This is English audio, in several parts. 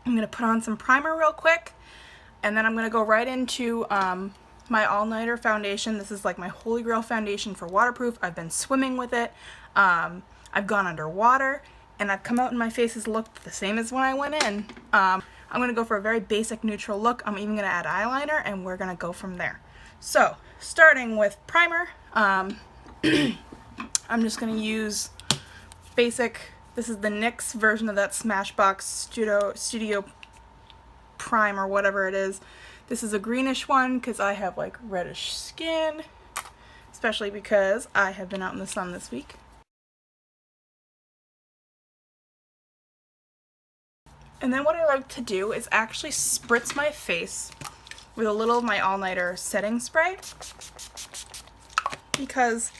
I'm going to put on some primer real quick, and then I'm going to go right into my all-nighter foundation. This is like my holy grail foundation for waterproof. I've been swimming with it. I've gone underwater, and I've come out and my face has looked the same as when I went in. I'm going to go for a very basic neutral look. I'm even going to add eyeliner, and we're going to go from there. So, starting with primer, I'm just going to use basic, this is the NYX version of that Smashbox Studio Prime or whatever it is. This is a greenish one because I have like reddish skin, especially because I have been out in the sun this week. And then what I like to do is actually spritz my face with a little of my all-nighter setting spray, because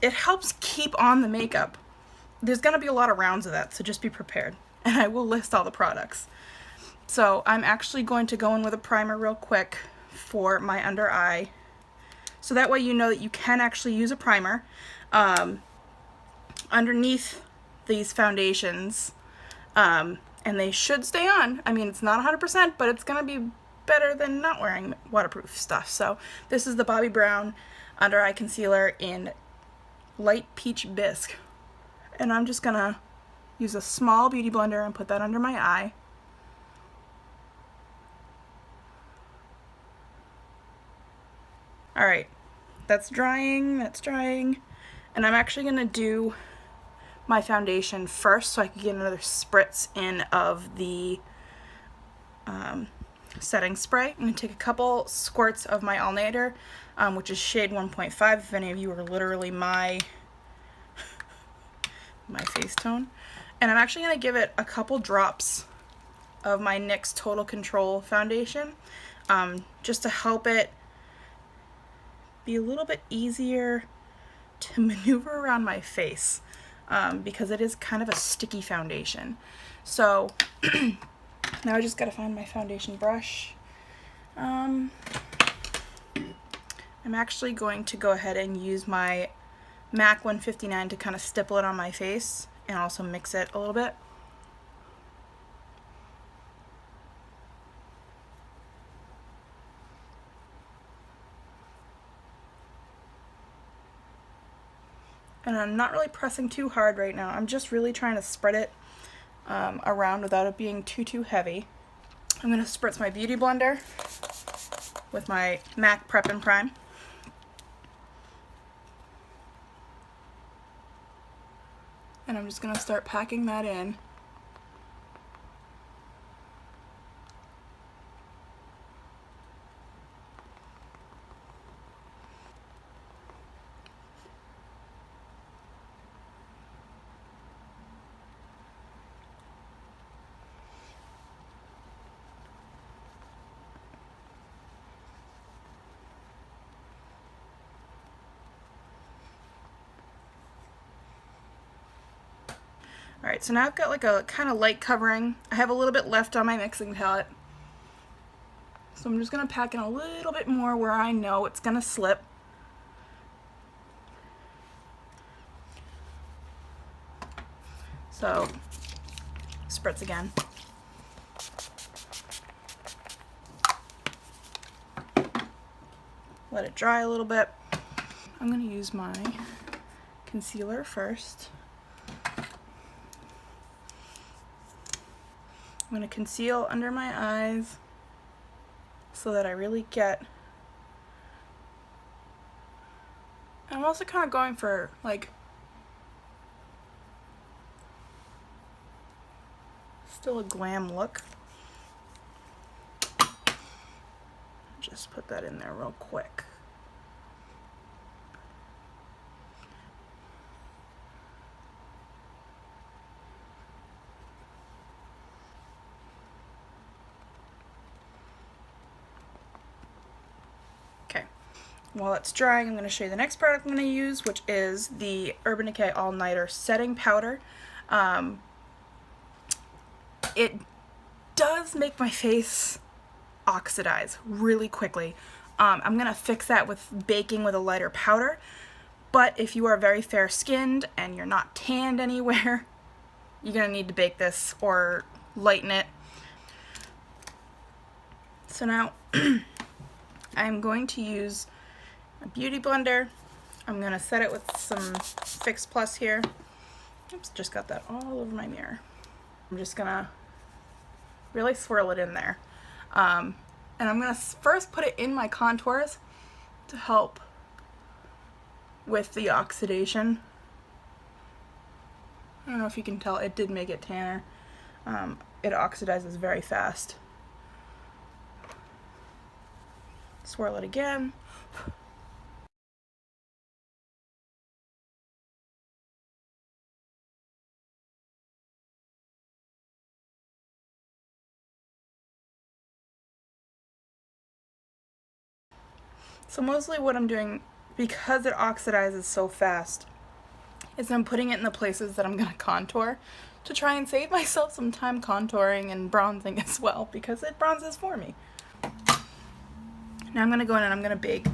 it helps keep on the makeup. There's going to be a lot of rounds of that, so just be prepared. And I will list all the products. So I'm actually going to go in with a primer real quick for my under eye, so that way you know that you can actually use a primer underneath these foundations, and they should stay on. I mean, it's not 100%, but it's going to be better than not wearing waterproof stuff. So this is the Bobbi Brown Under Eye Concealer in Light Peach Bisque. And I'm just going to use a small beauty blender and put that under my eye. Alright, that's drying, and I'm actually going to do my foundation first so I can get another spritz in of the setting spray. I'm going to take a couple squirts of my all-nighter, which is shade 1.5, if any of you are literally my face tone. And I'm actually going to give it a couple drops of my NYX Total Control foundation, just to help it be a little bit easier to maneuver around my face, because it is kind of a sticky foundation. So now I just gotta find my foundation brush. I'm actually going to go ahead and use my MAC 159 to kind of stipple it on my face and also mix it a little bit. And I'm not really pressing too hard right now. I'm just really trying to spread it around without it being too heavy. I'm going to spritz my beauty blender with my MAC Prep and Prime. And I'm just going to start packing that in. Alright, so now I've got like a kind of light covering. I have a little bit left on my mixing palette. So I'm just going to pack in a little bit more where I know it's going to slip. So, spritz again. Let it dry a little bit. I'm going to use my concealer first. I'm going to conceal under my eyes so that I really get... I'm also kind of going for like still a glam look. Just put that in there real quick. While it's drying, I'm going to show you the next product I'm going to use, which is the Urban Decay All Nighter Setting Powder. It does make my face oxidize really quickly. I'm going to fix that with baking with a lighter powder, but if you are very fair-skinned and you're not tanned anywhere, you're going to need to bake this or lighten it. So now I'm going to use a beauty blender. I'm going to set it with some Fix Plus here. Oops, just got that all over my mirror. I'm just going to really swirl it in there. And I'm going to first put it in my contours to help with the oxidation. I don't know if you can tell, it did make it tanner. It oxidizes very fast. Swirl it again. So mostly what I'm doing, because it oxidizes so fast, is I'm putting it in the places that I'm going to contour to try and save myself some time contouring and bronzing as well, because it bronzes for me. Now I'm going to go in and I'm going to bake.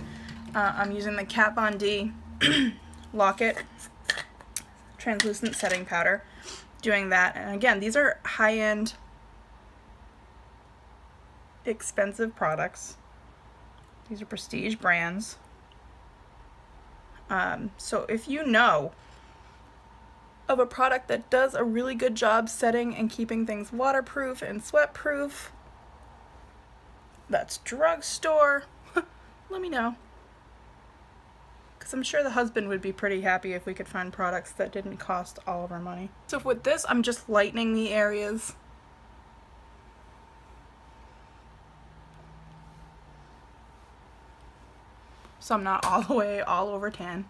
I'm using the Kat Von D Lock-It translucent setting powder, doing that. And again, these are high-end, expensive products. These are prestige brands. So if you know of a product that does a really good job setting and keeping things waterproof and sweat-proof, that's drugstore, let me know. Because I'm sure the husband would be pretty happy if we could find products that didn't cost all of our money. So with this, I'm just lightening the areas. So I'm not all the way all over tan.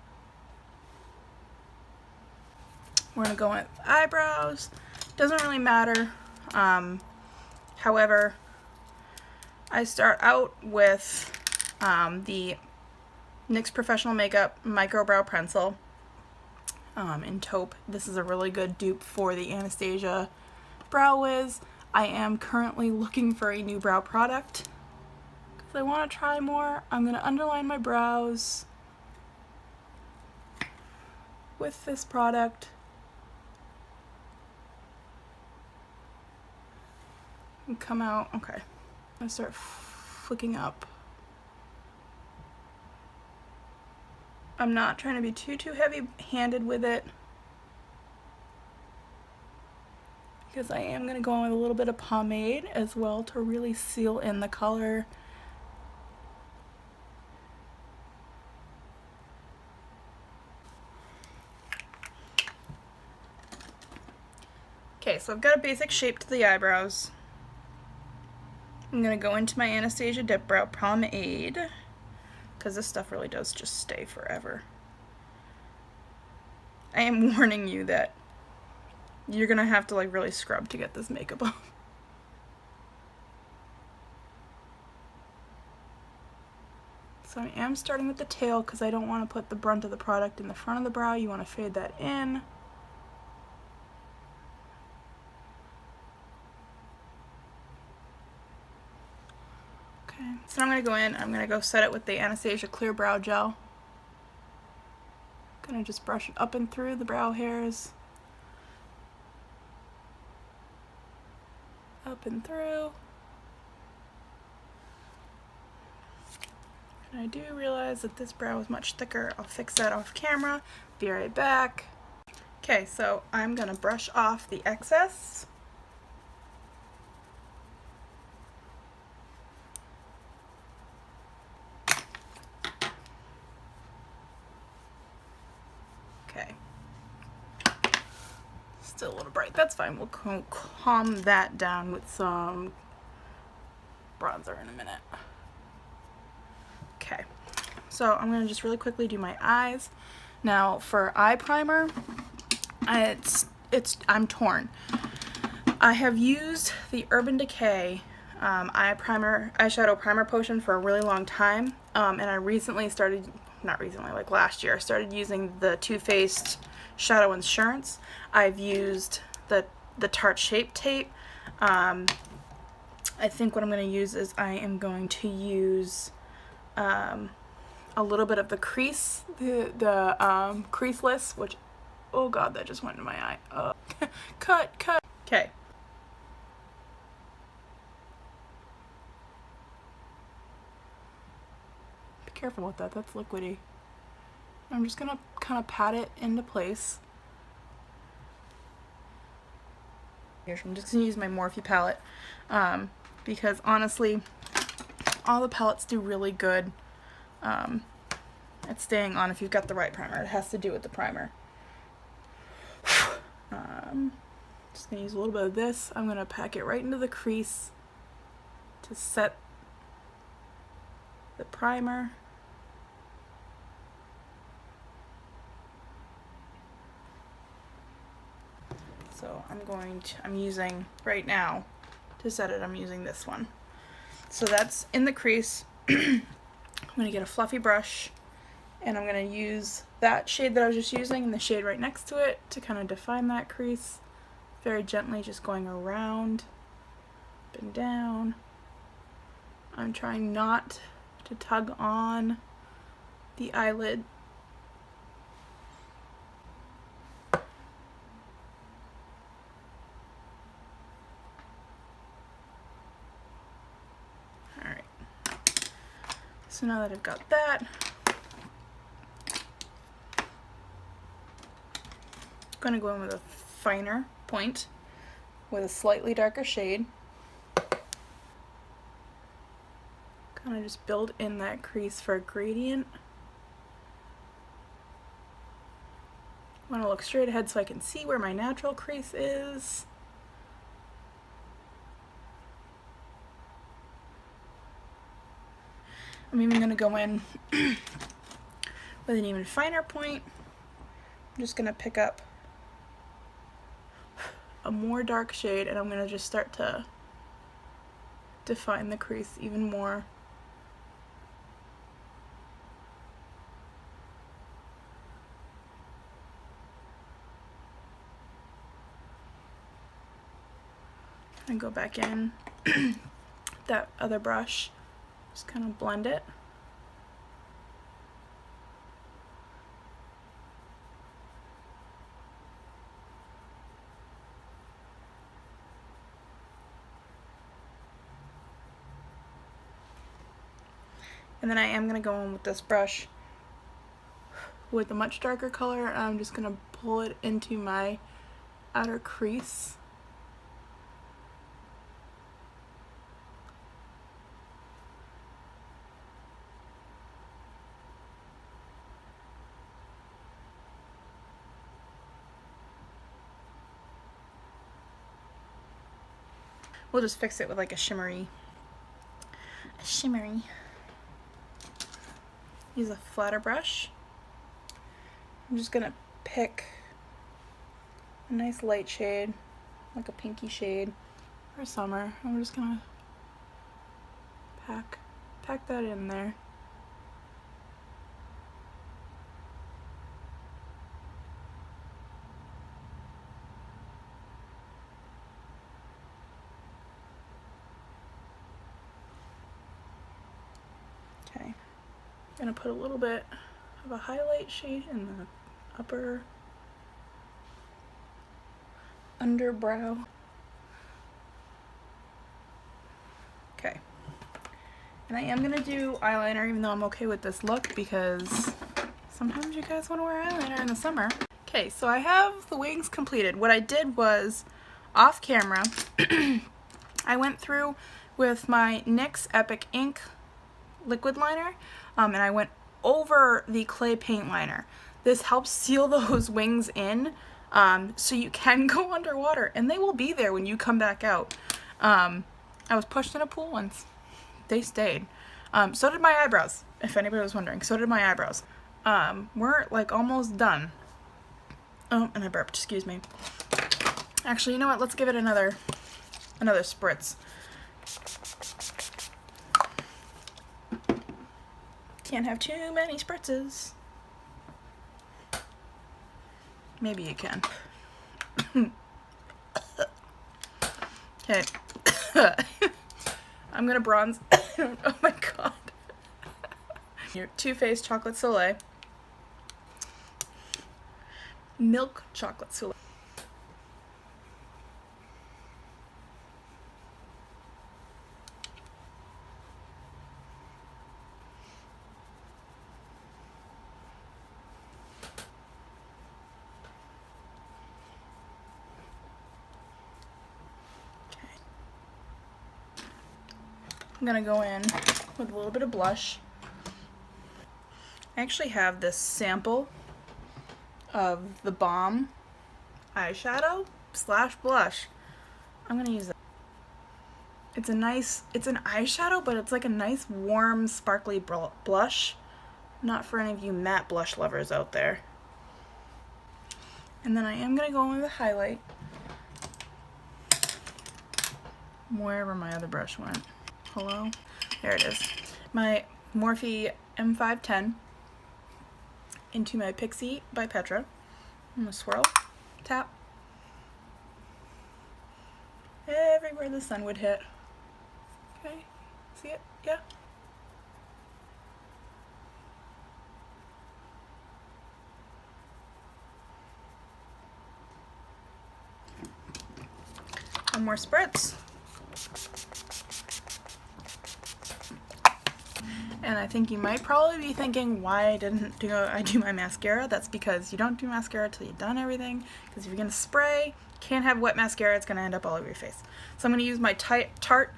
We're going to go with eyebrows. Doesn't really matter. However, I start out with the NYX Professional Makeup Micro Brow Pencil in taupe. This is a really good dupe for the Anastasia Brow Wiz. I am currently looking for a new brow product because I want to try more. I'm going to underline my brows with this product. And come out, okay. I'm gonna start flicking up. I'm not trying to be too heavy-handed with it, because I am gonna go in with a little bit of pomade as well to really seal in the color. Okay, so I've got a basic shape to the eyebrows. I'm going to go into my Anastasia Dipbrow pomade, because this stuff really does just stay forever. I am warning you that you're going to have to like really scrub to get this makeup off. So I am starting with the tail because I don't want to put the brunt of the product in the front of the brow. You want to fade that in. So I'm going to go in, I'm going to go set it with the Anastasia Clear Brow Gel. I'm going to just brush it up and through the brow hairs. Up and through. And I do realize that this brow is much thicker. I'll fix that off camera. Be right back. Okay, so I'm going to brush off the excess. Okay. Still a little bright. That's fine. We'll calm that down with some bronzer in a minute. Okay. So I'm going to just really quickly do my eyes. Now for eye primer, I'm torn. I have used the Urban Decay eyeshadow primer potion for a really long time, and I recently started, not recently, like last year, started using the Too Faced Shadow Insurance. I've used the Tarte Shape Tape. I think what I'm going to use is I am going to use a little bit of the crease, the creaseless, which, oh god, that just went into my eye. Cut. Okay. careful with that, that's liquidy. I'm just gonna kind of pat it into place. Here, so I'm just gonna use my Morphe palette because honestly, all the palettes do really good at staying on if you've got the right primer. It has to do with the primer. Just gonna use a little bit of this. I'm gonna pack it right into the crease to set the primer. So I'm using right now to set it, I'm using this one. So that's in the crease. I'm gonna get a fluffy brush and I'm gonna use that shade that I was just using and the shade right next to it to kind of define that crease. Very gently, just going around, up and down. I'm trying not to tug on the eyelid. Alright, so now that I've got that, I'm going to go in with a finer point with a slightly darker shade. Kind of just build in that crease for a gradient. I want to look straight ahead so I can see where my natural crease is. I'm even going to go in with an even finer point. I'm just going to pick up a more dark shade and I'm going to just start to define the crease even more. And go back in that other brush, just kind of blend it. And then I am going to go in with this brush with a much darker color and I'm just going to pull it into my outer crease. We'll just fix it with like a shimmery. Use a flatter brush. I'm just gonna pick a nice light shade, like a pinky shade for summer. I'm just gonna pack that in there. Okay, I'm gonna put a little bit of a highlight shade in the upper underbrow. Okay, and I am gonna do eyeliner even though I'm okay with this look because sometimes you guys want to wear eyeliner in the summer. Okay, so I have the wings completed. What I did was, off camera, I went through with my NYX Epic Ink liquid liner and I went over the clay paint liner. This helps seal those wings in so you can go underwater and they will be there when you come back out. I was pushed in a pool once. They stayed. So did my eyebrows, if anybody was wondering. So did my eyebrows. We're like almost done. Oh, and I burped, excuse me. Actually, you know what? Let's give it another spritz. Can't have too many spritzes. Maybe you can. Okay. I'm gonna bronze. Oh my god. Your Too Faced Chocolate Soleil. Milk Chocolate Soleil. I'm gonna go in with a little bit of blush. I actually have this sample of the Balm eyeshadow slash blush. I'm gonna use it. It's an eyeshadow, but it's like a nice warm sparkly blush. Not for any of you matte blush lovers out there. And then I am gonna go in with a highlight. Wherever my other brush went. Hello? There it is. My Morphe M510 into my Pixie by Petra. I'm gonna swirl, tap, everywhere the sun would hit. Okay, see it? Yeah. One more spritz. And I think you might probably be thinking why I didn't do my mascara. That's because you don't do mascara till you've done everything. Because if you're gonna spray, can't have wet mascara, it's gonna end up all over your face. So I'm gonna use my Tarte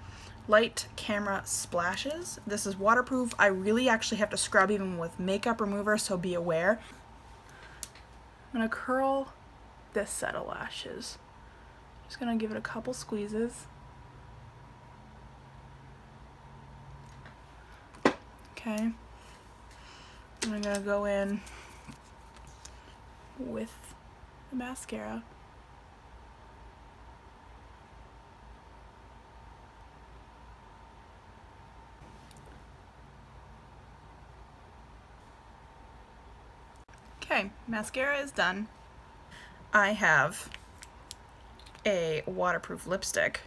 Light Camera Splashes. This is waterproof. I really actually have to scrub even with makeup remover, so be aware. I'm gonna curl this set of lashes. Just gonna give it a couple squeezes. Okay, and I'm gonna go in with the mascara. Okay, mascara is done. I have a waterproof lipstick.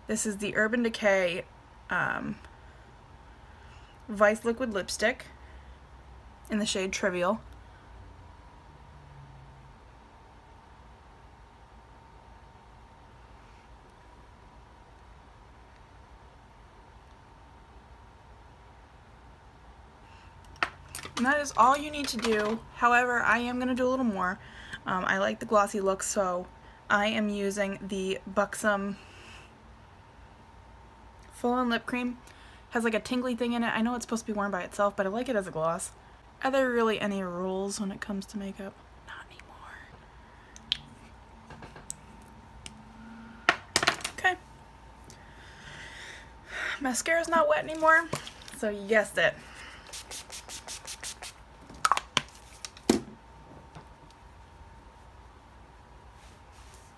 This is the Urban Decay Vice Liquid Lipstick in the shade Trivial. And that is all you need to do. However, I am going to do a little more. I like the glossy look, so I am using the Buxom Full-On Lip Cream. Has like a tingly thing in it. I know it's supposed to be worn by itself, but I like it as a gloss. Are there really any rules when it comes to makeup? Not anymore. Okay. Mascara's not wet anymore, so you guessed it.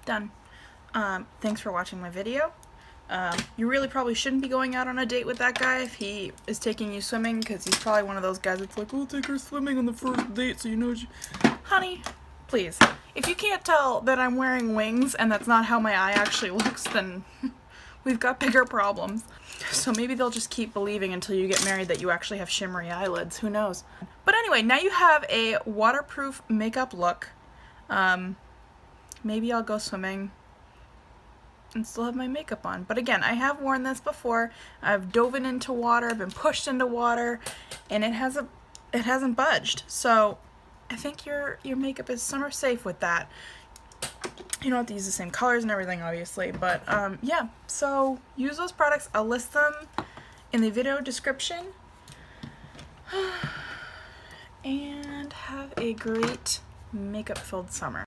Done. Thanks for watching my video. You really probably shouldn't be going out on a date with that guy if he is taking you swimming, because he's probably one of those guys that's like, we'll take her swimming on the first date so you know Honey, please. If you can't tell that I'm wearing wings and that's not how my eye actually looks, then we've got bigger problems. So maybe they'll just keep believing until you get married that you actually have shimmery eyelids. Who knows? But anyway, now you have a waterproof makeup look. Maybe I'll go swimming and still have my makeup on. But again, I have worn this before. I've dove into water, I've been pushed into water, and it hasn't budged. So I think your makeup is summer safe with that. You don't have to use the same colors and everything, obviously, but yeah, so use those products. I'll list them in the video description. And have a great makeup-filled summer.